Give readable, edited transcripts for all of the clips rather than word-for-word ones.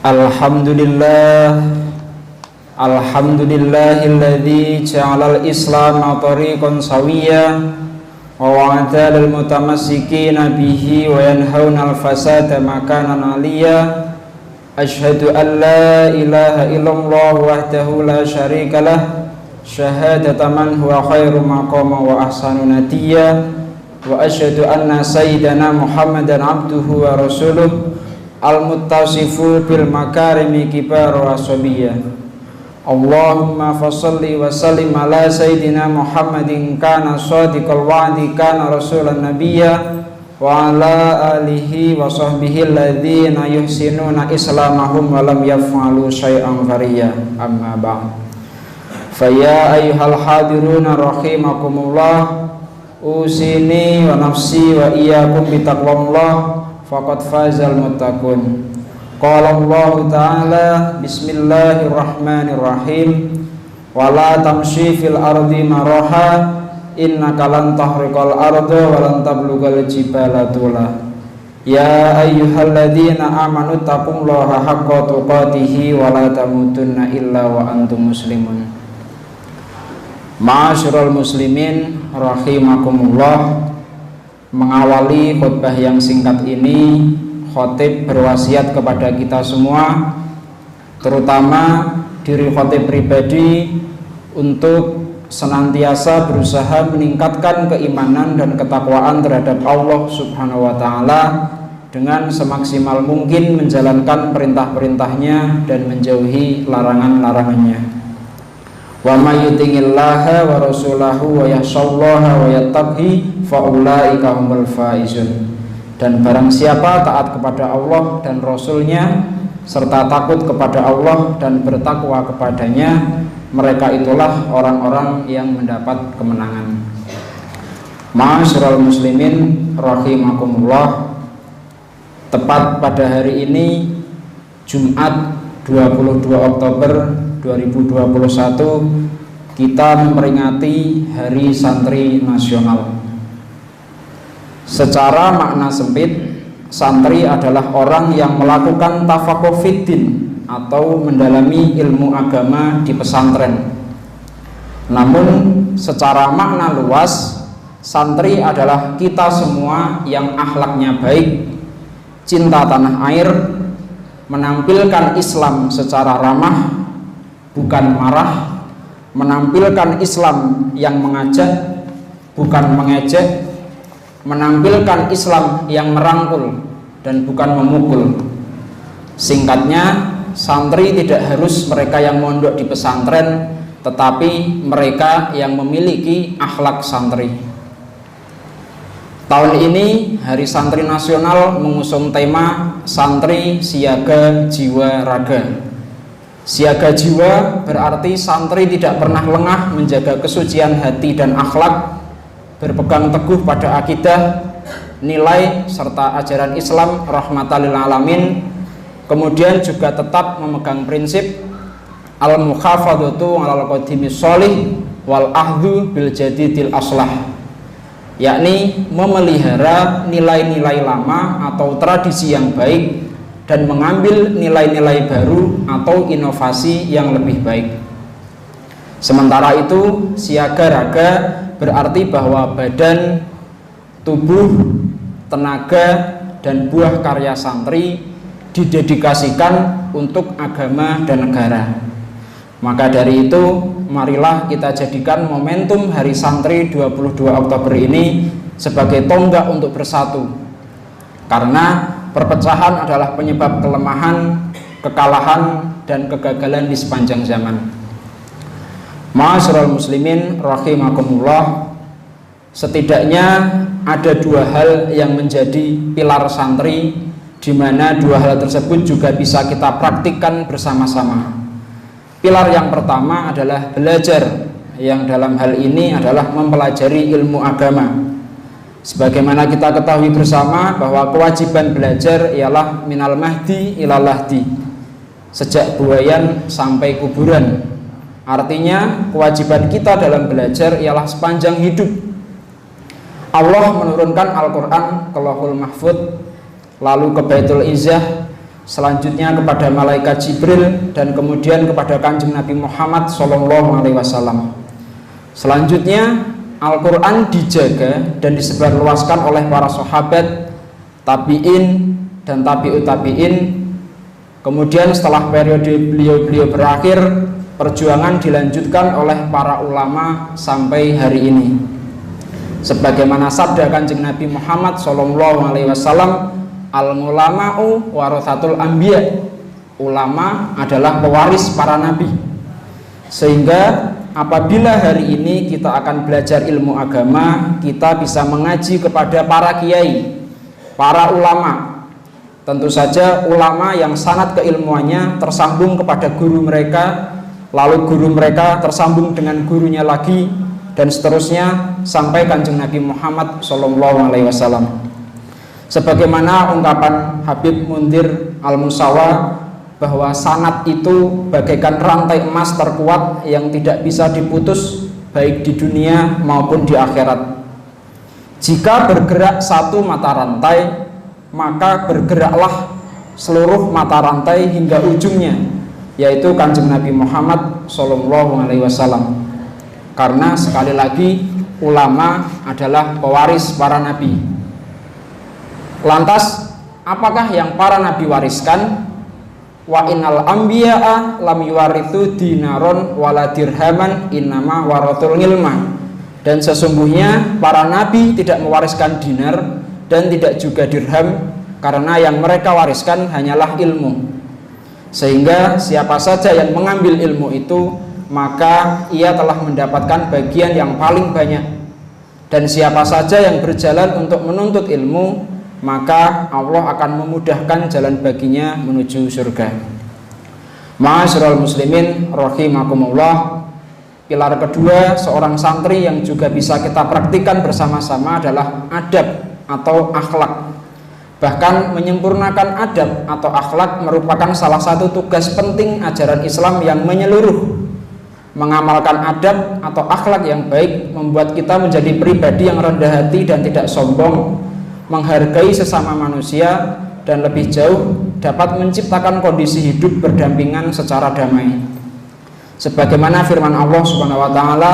Alhamdulillah, alhamdulillahilladzi ja'alal islam tariqan sawiyya wa wa'adal mutamassikina bihi wa yanhauna al-fasada makanan aliyya. Asyhadu an la ilaha illallah wahdahu la syarikalah syahadata man huwa khairu maqama wa ahsanu nadiyya. Wa asyhadu anna sayyidana Muhammadan abduhu wa rasuluh al-muttasifu bil makarimi kibar wa sabiyya. Allahumma fassalli wa sallim ala sayyidina Muhammadin kana shadiqal wa'di kana rasulan nabiyya wa ala alihi wa sahbihi alladhina yuhsinuna islamahum wa lam yaf'alu syai'an fariyya. Amma ba'd. Fa ya ayyuhal hadiruna rahimakumullah, usini wa nafsi wa iyyakum bitaqwallah faqad fazal muttaqun. Qala Allah Ta'ala bismillahirrahmanirrahim wala tamshi fil ardi maraha innaka lan tahriqal arda wa lan tablughal jibala tula. Ya ayyuhalladzina amanu taqullaha haqqa tuqatih wa la tamutunna illa wa antum muslimun. Ma'asyiral muslimin rahimakumullah, mengawali khutbah yang singkat ini, khotib berwasiat kepada kita semua, terutama diri khotib pribadi, untuk senantiasa berusaha meningkatkan keimanan dan ketakwaan terhadap Allah Subhanahu wa Ta'ala dengan semaksimal mungkin menjalankan perintah-perintahnya dan menjauhi larangan-larangannya. Wa may yuti'illaha wa rasulahu wa yakhshallaha wa yattaqi fa ulaika humul faizun. Dan barang siapa taat kepada Allah dan Rasulnya serta takut kepada Allah dan bertakwa kepadanya, mereka itulah orang-orang yang mendapat kemenangan. Ma'asyiral muslimin rahimakumullah, tepat pada hari ini Jumat 22 Oktober 2021 kita memperingati Hari Santri Nasional. Secara makna sempit, santri adalah orang yang melakukan tafaqquh fiddin atau mendalami ilmu agama di pesantren. Namun secara makna luas, santri adalah kita semua yang akhlaknya baik, cinta tanah air, menampilkan Islam secara ramah bukan marah, menampilkan Islam yang mengajak bukan mengejek, menampilkan Islam yang merangkul dan bukan memukul. Singkatnya, santri tidak harus mereka yang mondok di pesantren, tetapi mereka yang memiliki akhlak santri. Tahun ini Hari Santri Nasional mengusung tema Santri Siaga Jiwa Raga. Siaga jiwa berarti santri tidak pernah lengah menjaga kesucian hati dan akhlak, berpegang teguh pada akidah, nilai serta ajaran Islam rahmatan lil alamin, kemudian juga tetap memegang prinsip al-muhafadzatu 'alal qadimis sholih wal ahdhu bil jadidil aslah, yakni memelihara nilai-nilai lama atau tradisi yang baik dan mengambil nilai-nilai baru atau inovasi yang lebih baik. Sementara itu, siaga raga berarti bahwa badan, tubuh, tenaga, dan buah karya santri didedikasikan untuk agama dan negara. Maka dari itu, marilah kita jadikan momentum Hari Santri 22 Oktober ini sebagai tonggak untuk bersatu. Karena perpecahan adalah penyebab kelemahan, kekalahan, dan kegagalan di sepanjang zaman. Ma'asyiral muslimin rahimakumullah, setidaknya ada dua hal yang menjadi pilar santri, di mana dua hal tersebut juga bisa kita praktikkan bersama-sama. Pilar yang pertama adalah belajar, yang dalam hal ini adalah mempelajari ilmu agama. Sebagaimana kita ketahui bersama bahwa kewajiban belajar ialah minal mahdi ilal lahdi, sejak buayan sampai kuburan. Artinya kewajiban kita dalam belajar ialah sepanjang hidup. Allah menurunkan Al-Quran ke Lauhul Mahfud, lalu ke Baitul Izzah, selanjutnya kepada malaikat Jibril, dan kemudian kepada Kanjeng Nabi Muhammad SAW. Selanjutnya Al-Quran dijaga dan disebarluaskan oleh para sahabat, tabi'in dan tabi'ut tabi'in. Kemudian setelah periode beliau berakhir, perjuangan dilanjutkan oleh para ulama sampai hari ini. Sebagaimana sabda Kanjeng Nabi Muhammad SAW, al-ulama'u warathatul anbiya, ulama adalah pewaris para nabi. Sehingga apabila hari ini kita akan belajar ilmu agama, kita bisa mengaji kepada para kiai, para ulama. Tentu saja ulama yang sanad keilmuannya tersambung kepada guru mereka, lalu guru mereka tersambung dengan gurunya lagi, dan seterusnya sampai Kanjeng Nabi Muhammad SAW. Sebagaimana ungkapan Habib Mundir Al-Musawa bahwa sanad itu bagaikan rantai emas terkuat yang tidak bisa diputus baik di dunia maupun di akhirat. Jika bergerak satu mata rantai, maka bergeraklah seluruh mata rantai hingga ujungnya, yaitu Kanjeng Nabi Muhammad SAW. Karena sekali lagi ulama adalah pewaris para nabi. Lantas apakah yang para nabi wariskan? Wa innal anbiya'a lam yuwarithu dinaron wala dirhaman innama warathul ilma. Dan sesungguhnya para nabi tidak mewariskan dinar dan tidak juga dirham, karena yang mereka wariskan hanyalah ilmu. Sehingga siapa saja yang mengambil ilmu itu, maka ia telah mendapatkan bagian yang paling banyak. Dan siapa saja yang berjalan untuk menuntut ilmu, maka Allah akan memudahkan jalan baginya menuju surga. Ma'asyiral muslimin rahimakumullah. Pilar kedua seorang santri yang juga bisa kita praktikkan bersama-sama adalah adab atau akhlak. Bahkan menyempurnakan adab atau akhlak merupakan salah satu tugas penting ajaran Islam yang menyeluruh. Mengamalkan adab atau akhlak yang baik membuat kita menjadi pribadi yang rendah hati dan tidak sombong, menghargai sesama manusia, dan lebih jauh dapat menciptakan kondisi hidup berdampingan secara damai. Sebagaimana firman Allah Subhanahu wa taala,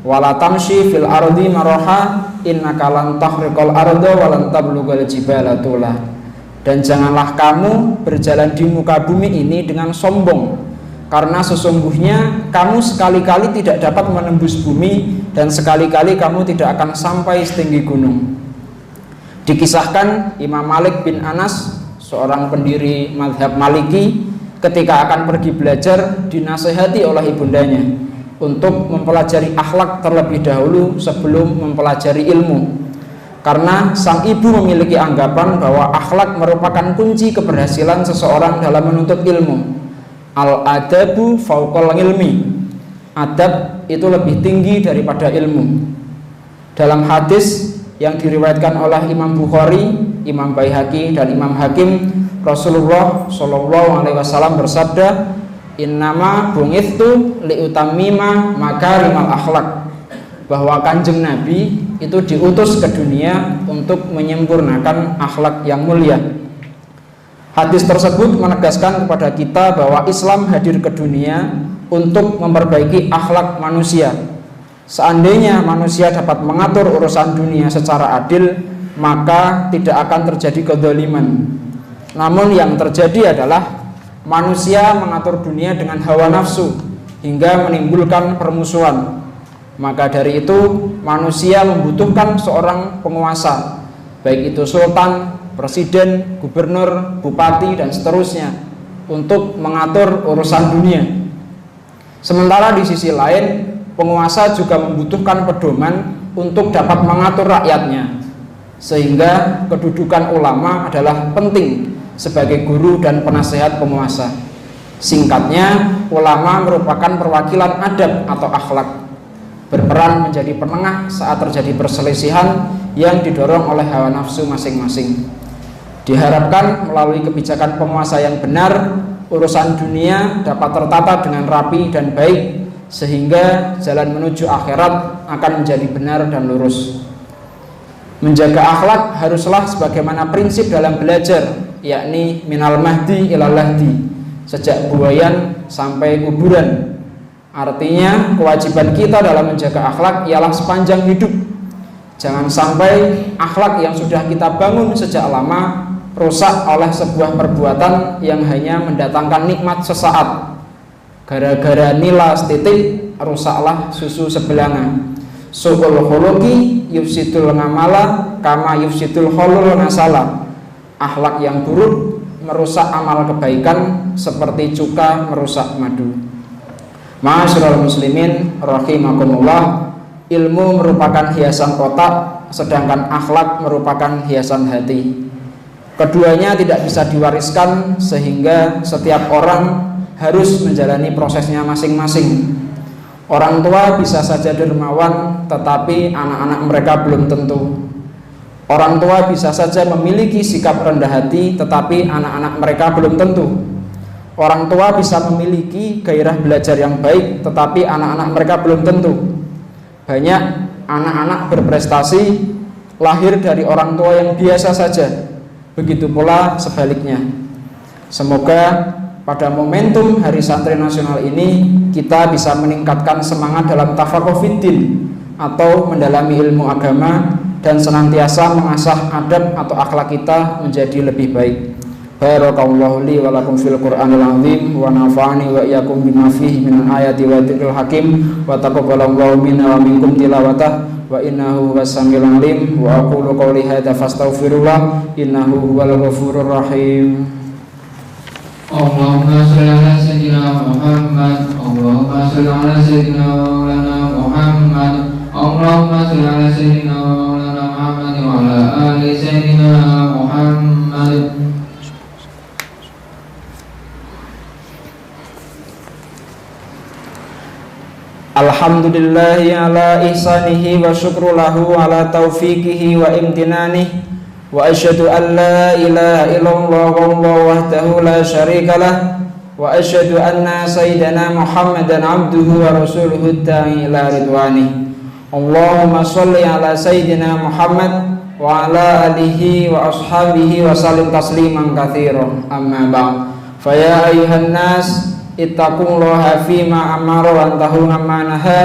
wala tamshi fil ardi maraha innaka lan tahriqal arda wa lan tablughal jibala tula. Dan janganlah kamu berjalan di muka bumi ini dengan sombong, karena sesungguhnya kamu sekali-kali tidak dapat menembus bumi, dan sekali-kali kamu tidak akan sampai setinggi gunung. Dikisahkan Imam Malik bin Anas, seorang pendiri mazhab Maliki, ketika akan pergi belajar dinasehati oleh ibundanya untuk mempelajari akhlak terlebih dahulu sebelum mempelajari ilmu. Karena sang ibu memiliki anggapan bahwa akhlak merupakan kunci keberhasilan seseorang dalam menuntut ilmu. Al-adabu fauqal ilmi. Adab itu lebih tinggi daripada ilmu. Dalam hadis yang diriwayatkan oleh Imam Bukhari, Imam Baihaqi, dan Imam Hakim, Rasulullah SAW bersabda, innama bungithu liutammima makarimal akhlak, bahwa Kanjeng Nabi itu diutus ke dunia untuk menyempurnakan akhlak yang mulia. Hadis tersebut menegaskan kepada kita bahwa Islam hadir ke dunia untuk memperbaiki akhlak manusia. Seandainya manusia dapat mengatur urusan dunia secara adil, maka tidak akan terjadi kezaliman. Namun yang terjadi adalah manusia mengatur dunia dengan hawa nafsu hingga menimbulkan permusuhan. Maka dari itu manusia membutuhkan seorang penguasa, baik itu sultan, presiden, gubernur, bupati, dan seterusnya, untuk mengatur urusan dunia. Sementara di sisi lain, penguasa juga membutuhkan pedoman untuk dapat mengatur rakyatnya. Sehingga kedudukan ulama adalah penting sebagai guru dan penasehat penguasa. Singkatnya, ulama merupakan perwakilan adab atau akhlak, berperan menjadi penengah saat terjadi perselisihan yang didorong oleh hawa nafsu masing-masing. Diharapkan melalui kebijakan penguasa yang benar, urusan dunia dapat tertata dengan rapi dan baik, sehingga jalan menuju akhirat akan menjadi benar dan lurus. Menjaga akhlak haruslah sebagaimana prinsip dalam belajar, yakni minal mahdi ilal lahdi, sejak buayan sampai kuburan. Artinya kewajiban kita dalam menjaga akhlak ialah sepanjang hidup. Jangan sampai akhlak yang sudah kita bangun sejak lama rusak oleh sebuah perbuatan yang hanya mendatangkan nikmat sesaat. Gara-gara nila setitik rusaklah susu sebelanga. Su'ul khuluqi yufsidul ngamala kama yufsidul khulul nasala. Akhlak yang buruk merusak amal kebaikan seperti cuka merusak madu. Ma'asyiral muslimin rahimakumullah, ilmu merupakan hiasan kotak, sedangkan akhlak merupakan hiasan hati. Keduanya tidak bisa diwariskan, sehingga setiap orang harus menjalani prosesnya masing-masing. Orang tua bisa saja dermawan, tetapi anak-anak mereka belum tentu. Orang tua bisa saja memiliki sikap rendah hati, tetapi anak-anak mereka belum tentu. Orang tua bisa memiliki gairah belajar yang baik, tetapi anak-anak mereka belum tentu. Banyak anak-anak berprestasi lahir dari orang tua yang biasa saja. Begitu pula sebaliknya. Semoga pada momentum Hari Santri Nasional ini kita bisa meningkatkan semangat dalam tafaqquh fiddin atau mendalami ilmu agama dan senantiasa mengasah adab atau akhlak kita menjadi lebih baik. Barakallahu li wa lakum fil Qur'anil azim wa nafa'ani wa iyyakum bima fihi minal ayati wa dzikril hakim wa taqabbalallahu minna wa minkum tilawatah wa innahu was-samiul alim wa aqulu qouli hadza fastaghfirullah innahu huwal ghafurur rahim. Allahumma shalli ala sayyidina Muhammad, Allahumma shalli ala sayyidina Maulana Muhammad, Allahumma shalli ala sayyidina Maulana Muhammad wa ala ali sayyidina Muhammad. Alhamdulillahi ala ihsanihi wa syukru lahu ala taufiqihi wa imtinanihi. Wa asyhadu an la ilaha illallah wallahu wahdahu la syarika lah wa asyhadu anna sayyidana Muhammadan abduhu wa rasuluhu da'i ila ridwani. Allahumma sholli ala sayyidina Muhammad wa ala alihi wa ashabihi wa sallim tasliman katsiran. Amma ba'd. Fa ya ayyuhan nas ittaqullaha fima amara wa antahu amma naha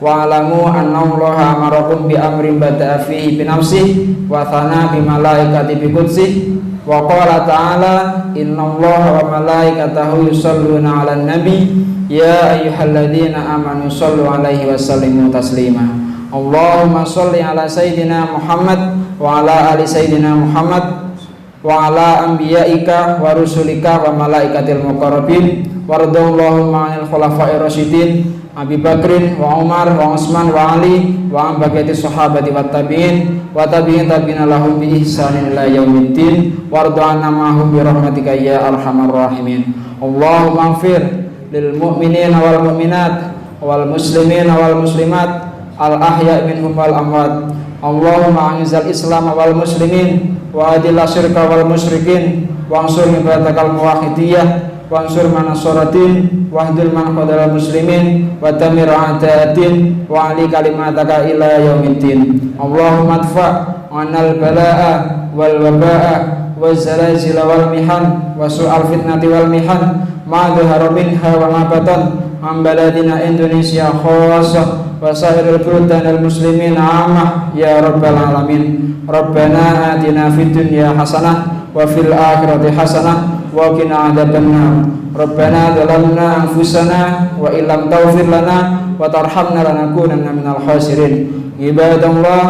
wa alamu annallaha amarakum bi amrin bada'a fihi bi nafsihi wa thana bi malaikati bi qudsihi wa qala ta'ala innallaha wa malaikatahu yusholluna 'alan nabi ya ayyuhalladzina amanu shollu 'alaihi wa sallimu taslima. Allahumma sholli 'ala sayyidina Muhammad wa 'ala ali sayyidina Muhammad wa 'ala anbiya'ika wa rusulika wa malaikatil muqarrabin waradallahu 'anil khulafa'ir rasyidin Abi Bakrin wa Umar wa Utsman wa Ali wa ambagati sahabati wa tabi'in wa tabi'in tabi'ina lahum bi ihsanin ila yaumiddin warḍa'na ma'hum bi rahmatika ya arhamar rahimin. Allahumma ighfir lil mu'minina wal mu'minat wal muslimina wal muslimat al ahya' minhum wal amwat. Allahumma a'izal islam wal muslimin wa adil asyirka wal musyrikin wa ansur ibadakal muwahhidiyah wa ansur man nasaratin wa hdil man qadara muslimin wa tamir a'da'atin wa ali kalimataka ila yaumiddin. Allahumma adfa' anal bala'a wal waba'a wal zalazil wal mihan wa su'al fitnati wal mihan ma dhahara minha wa ma batan an baladina Indonesia khassah wa sa'iril buldanil muslimin 'ammah ya rabbal alamin. Rabbana atina fid dunya hasanah wa fil akhirati hasanah wa qina adzabannar. Rabbana zalamna anfusana wa illam taghfir lana wa tarhamna lanakunanna minal khasirin. Ibadallah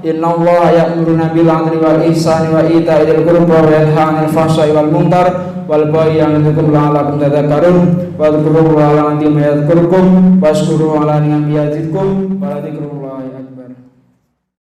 innallaha ya'muruna bil 'adli wal ihsani wa ita'i dzil qurba wa yanha 'anil fahsya'i wal munkar wal baghi ya'idzukum la'allakum tadhakkarun wa dhkurullaha 'alal 'azimi yadhkurkum washkuru 'ala ni'amihi yazidkum wa la dzikrullahi